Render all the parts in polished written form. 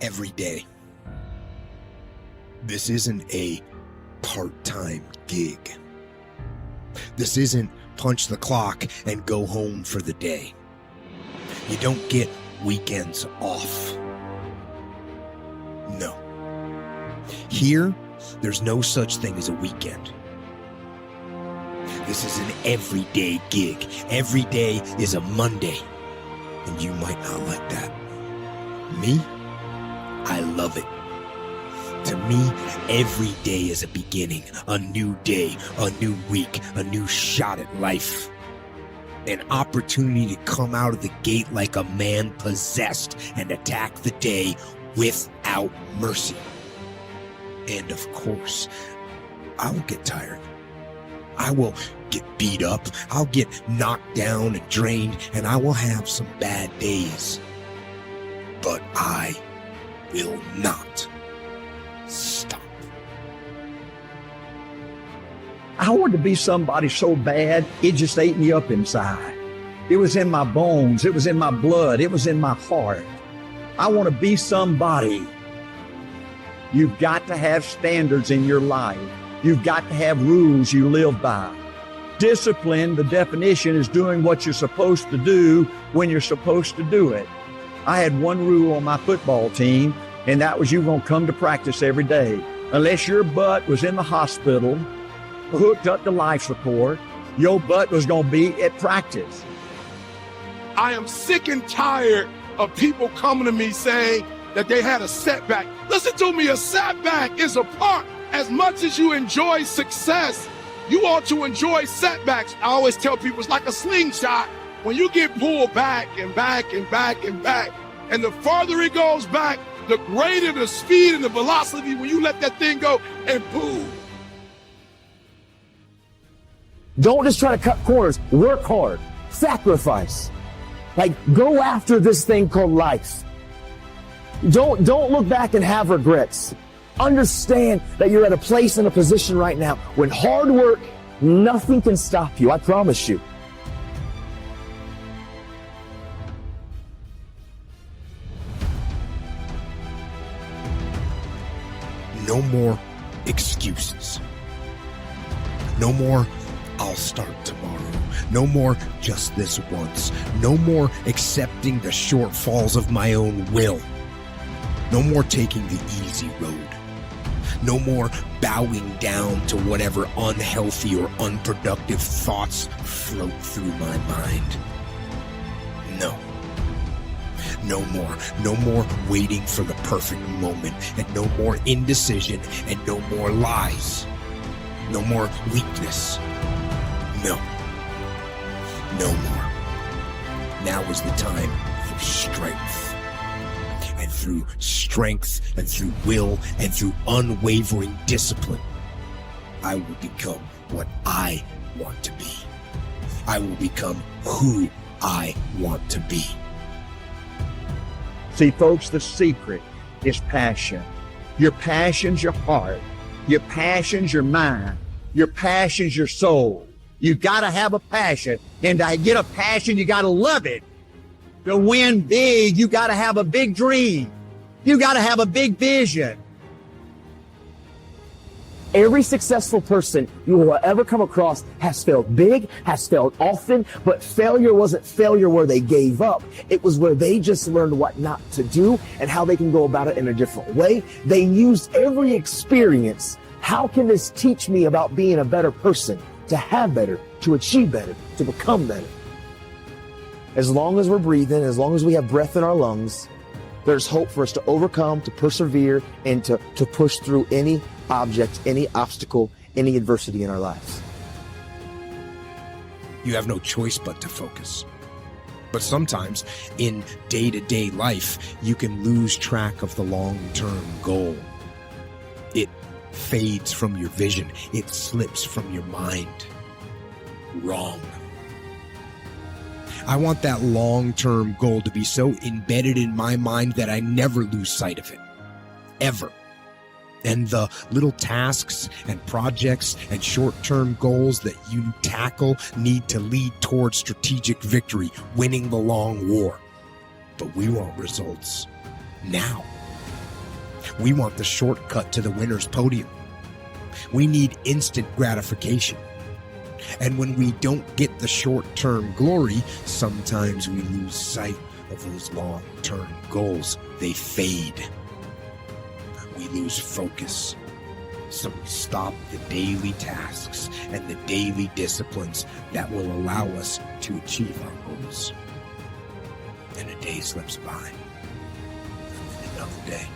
every day. This isn't a part-time gig. This isn't punch the clock and go home for the day. You don't get weekends off. No. Here, there's no such thing as a weekend. This is an everyday gig. Every day is a Monday. And you might not like that. Me, I love it. To me, every day is a beginning, a new day, a new week, a new shot at life. An opportunity to come out of the gate like a man possessed and attack the day without mercy. And of course, I will get tired. I will get beat up. I'll get knocked down and drained, and I will have some bad days. But I will not stop. I wanted to be somebody so bad, it just ate me up inside. It was in my bones. It was in my blood. It was in my heart. I want to be somebody. You've got to have standards in your life. You've got to have rules you live by. Discipline, the definition, is doing what you're supposed to do when you're supposed to do it. I had one rule on my football team, and that was you were going to come to practice every day. Unless your butt was in the hospital, hooked up to life support, your butt was going to be at practice. I am sick and tired of people coming to me saying that they had a setback. Listen to me, a setback is a part. As much as you enjoy success, you ought to enjoy setbacks. I always tell people it's like a slingshot. When you get pulled back and back and back and back, and the farther it goes back, the greater the speed and the velocity when you let that thing go, and boom. Don't just try to cut corners. Work hard. Sacrifice. Like, go after this thing called life. Don't look back and have regrets. Understand that you're at a place and a position right now when hard work, nothing can stop you. I promise you. No more excuses. No more, I'll start tomorrow. No more, just this once. No more accepting the shortfalls of my own will. No more taking the easy road. No more bowing down to whatever unhealthy or unproductive thoughts float through my mind. No. No more. No more waiting for the perfect moment, and no more indecision, and no more lies. No more weakness. No. No more. Now is the time for strength. And through strength, and through will, and through unwavering discipline, I will become what I want to be. I will become who I want to be. See, folks, the secret is passion. Your passion's your heart. Your passion's your mind. Your passion's your soul. You gotta have a passion. And to get a passion, you gotta love it. To win big, you gotta have a big dream. You gotta have a big vision. Every successful person you will ever come across has failed big, has failed often, but failure wasn't failure where they gave up. It was where they just learned what not to do and how they can go about it in a different way. They used every experience. How can this teach me about being a better person, to have better, to achieve better, to become better? As long as we're breathing, as long as we have breath in our lungs, there's hope for us to overcome, to persevere, and to push through any object, any obstacle, any adversity in our lives. You have no choice but to focus. But sometimes in day-to-day life, you can lose track of the long-term goal. It fades from your vision. It slips from your mind. Wrong. I want that long-term goal to be so embedded in my mind that I never lose sight of it. Ever. And the little tasks and projects and short-term goals that you tackle need to lead towards strategic victory, winning the long war. But we want results now. We want the shortcut to the winner's podium. We need instant gratification. And when we don't get the short-term glory, sometimes we lose sight of those long-term goals. They fade. We lose focus. So we stop the daily tasks and the daily disciplines that will allow us to achieve our goals. And a day slips by. And then another day.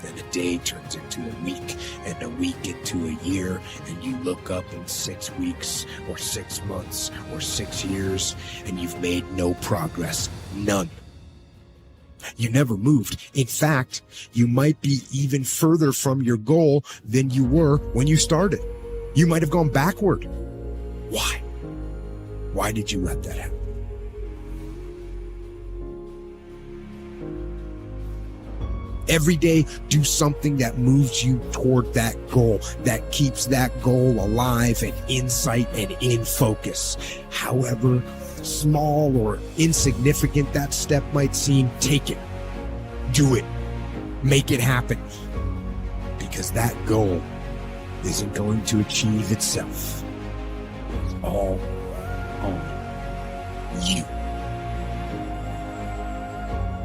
And a day turns into a week, and a week into a year, and you look up in 6 weeks, or 6 months, or 6 years, and you've made no progress. None. You never moved. In fact, you might be even further from your goal than you were when you started. You might have gone backward. Why? Why did you let that happen? Every day, do something that moves you toward that goal, that keeps that goal alive and in sight and in focus. However small or insignificant that step might seem, take it. Do it. Make it happen. Because that goal isn't going to achieve itself. It's all on you.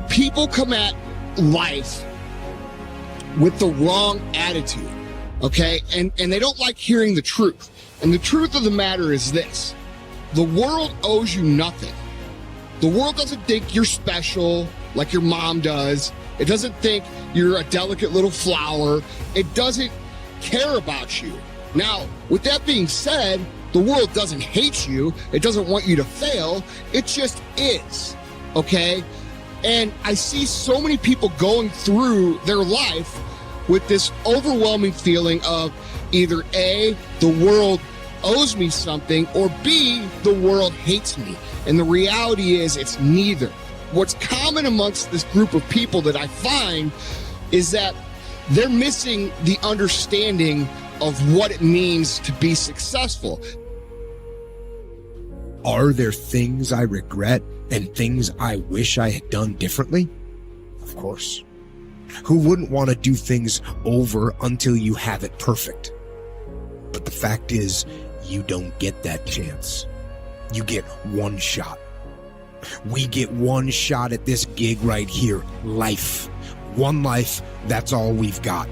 People come at life with the wrong attitude, okay? And they don't like hearing the truth. And the truth of the matter is this: the world owes you nothing. The world doesn't think you're special like your mom does. It doesn't think you're a delicate little flower. It doesn't care about you. Now, with that being said, the world doesn't hate you. It doesn't want you to fail. It just is, okay? And I see so many people going through their life with this overwhelming feeling of either A, the world owes me something, or B, the world hates me. And the reality is it's neither. What's common amongst this group of people that I find is that they're missing the understanding of what it means to be successful. Are there things I regret and things I wish I had done differently? Of course. Who wouldn't want to do things over until you have it perfect? But the fact is, you don't get that chance. You get one shot. We get one shot at this gig right here. Life. One life, that's all we've got.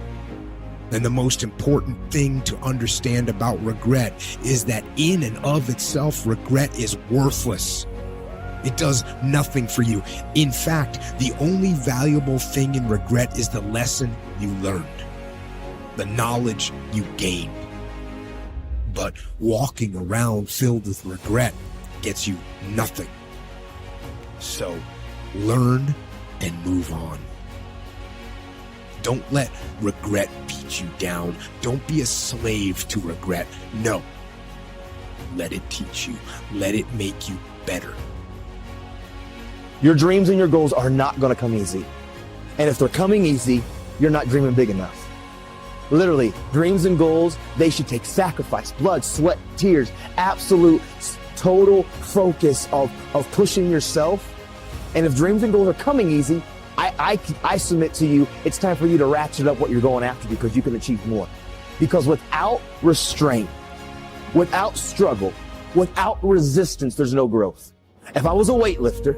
And the most important thing to understand about regret is that in and of itself, regret is worthless. It does nothing for you. In fact, the only valuable thing in regret is the lesson you learned, the knowledge you gained. But walking around filled with regret gets you nothing. So learn and move on. Don't let regret beat you down. Don't be a slave to regret. No. Let it teach you. Let it make you better. Your dreams and your goals are not going to come easy. And if they're coming easy, you're not dreaming big enough. Literally, dreams and goals, they should take sacrifice, blood, sweat, tears, absolute, total focus of pushing yourself. And if dreams and goals are coming easy, I submit to you, it's time for you to ratchet up what you're going after because you can achieve more. Because without restraint, without struggle, without resistance, there's no growth. If I was a weightlifter,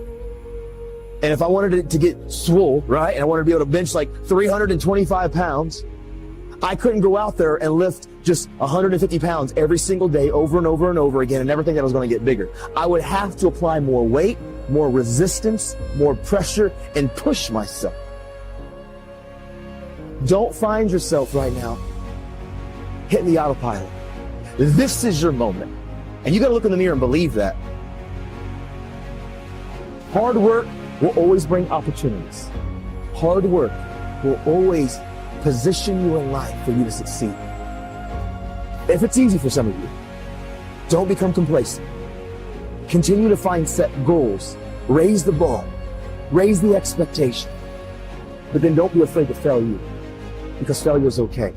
and if I wanted to get swole, right, and I wanted to be able to bench like 325 pounds, I couldn't go out there and lift just 150 pounds every single day over and over and over again and never think that I was going to get bigger. I would have to apply more weight, more resistance, more pressure, and push myself. Don't find yourself right now hitting the autopilot. This is your moment. And you got to look in the mirror and believe that. Hard work will always bring opportunities. Hard work will always position you in life for you to succeed. If it's easy for some of you, don't become complacent. Continue to find set goals. Raise the bar. Raise the expectation. But then don't be afraid to fail you, because failure is okay.